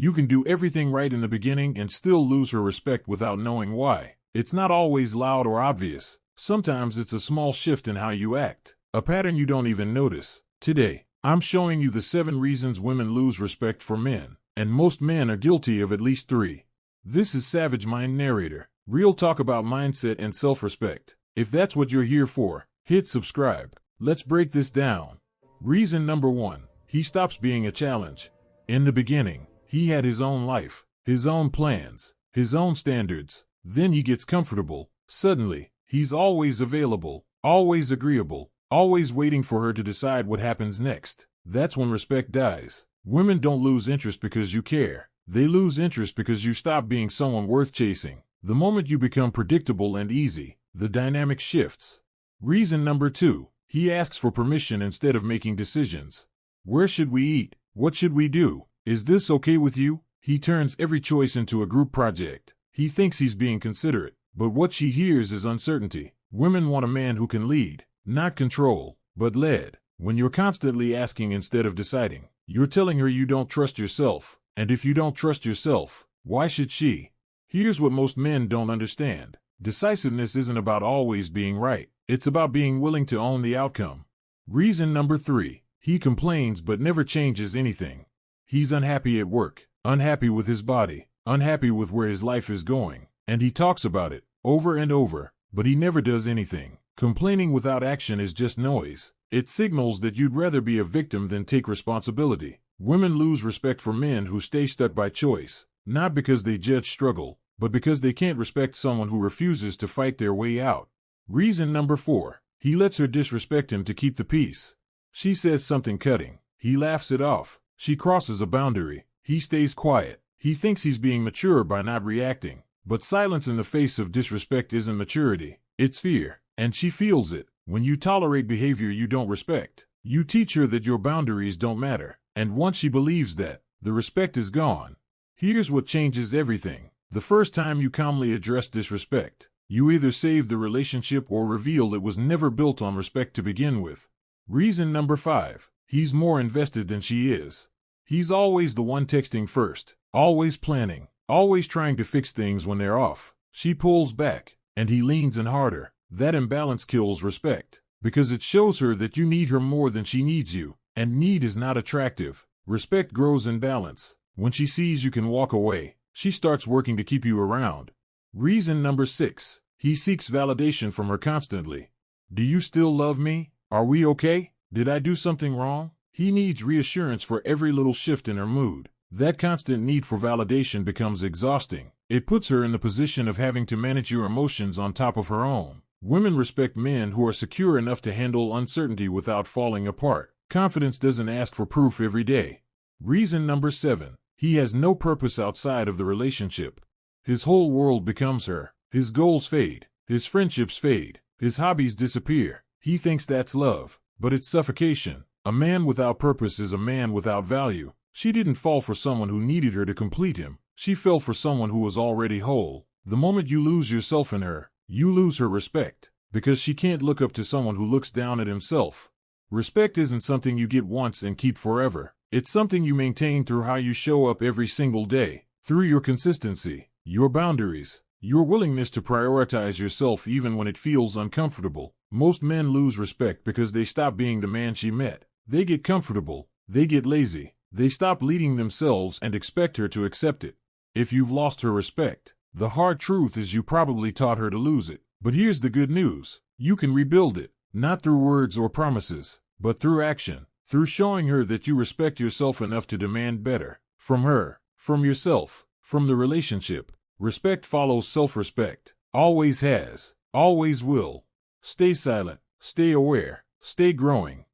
You can do everything right in the beginning and still lose her respect without knowing why. It's not always loud or obvious. Sometimes it's a small shift in how you act, a pattern you don't even notice. Today, I'm showing you the 7 reasons women lose respect for men, and most men are guilty of at least 3. This is Savage Mind Narrator, real talk about mindset and self-respect. If that's what you're here for, hit subscribe. Let's break this down. Reason number 1, he stops being a challenge. In the beginning, he had his own life, his own plans, his own standards. Then he gets comfortable. Suddenly, he's always available, always agreeable, always waiting for her to decide what happens next. That's when respect dies. Women don't lose interest because you care. They lose interest because you stop being someone worth chasing. The moment you become predictable and easy, the dynamic shifts. Reason number 2, he asks for permission instead of making decisions. Where should we eat? What should we do? Is this okay with you? He turns every choice into a group project. He thinks he's being considerate, but what she hears is uncertainty. Women want a man who can lead, not control, but led. When you're constantly asking instead of deciding, you're telling her you don't trust yourself. And if you don't trust yourself, why should she? Here's what most men don't understand. Decisiveness isn't about always being right. It's about being willing to own the outcome. Reason number 3, he complains but never changes anything. He's unhappy at work, unhappy with his body, unhappy with where his life is going, and he talks about it over and over, but he never does anything. Complaining without action is just noise. It signals that you'd rather be a victim than take responsibility. Women lose respect for men who stay stuck by choice, not because they judge struggle, but because they can't respect someone who refuses to fight their way out. Reason number 4, he lets her disrespect him to keep the peace. She says something cutting. He laughs it off. She crosses a boundary. He stays quiet. He thinks he's being mature by not reacting. But silence in the face of disrespect isn't maturity. It's fear. And she feels it. When you tolerate behavior you don't respect, you teach her that your boundaries don't matter. And once she believes that, the respect is gone. Here's what changes everything. The first time you calmly address disrespect, you either save the relationship or reveal it was never built on respect to begin with. Reason number 5, he's more invested than she is. He's always the one texting first, always planning, always trying to fix things when they're off. She pulls back, and he leans in harder. That imbalance kills respect, because it shows her that you need her more than she needs you, and need is not attractive. Respect grows in balance. When she sees you can walk away, she starts working to keep you around. Reason number 6, he seeks validation from her constantly. Do you still love me? Are we okay? Did I do something wrong? He needs reassurance for every little shift in her mood. That constant need for validation becomes exhausting. It puts her in the position of having to manage your emotions on top of her own. Women respect men who are secure enough to handle uncertainty without falling apart. Confidence doesn't ask for proof every day. Reason number 7, he has no purpose outside of the relationship. His whole world becomes her. His goals fade. His friendships fade. His hobbies disappear. He thinks that's love, but it's suffocation. A man without purpose is a man without value. She didn't fall for someone who needed her to complete him. She fell for someone who was already whole. The moment you lose yourself in her, you lose her respect, because she can't look up to someone who looks down at himself. Respect isn't something you get once and keep forever. It's something you maintain through how you show up every single day, through your consistency, your boundaries, your willingness to prioritize yourself even when it feels uncomfortable. Most men lose respect because they stop being the man she met. They get comfortable. They get lazy. They stop leading themselves and expect her to accept it. If you've lost her respect, the hard truth is you probably taught her to lose it. But here's the good news. You can rebuild it, not through words or promises, but through action, through showing her that you respect yourself enough to demand better. From her, from yourself, from the relationship. Respect follows self-respect. Always has, always will. Stay silent, stay aware, stay growing.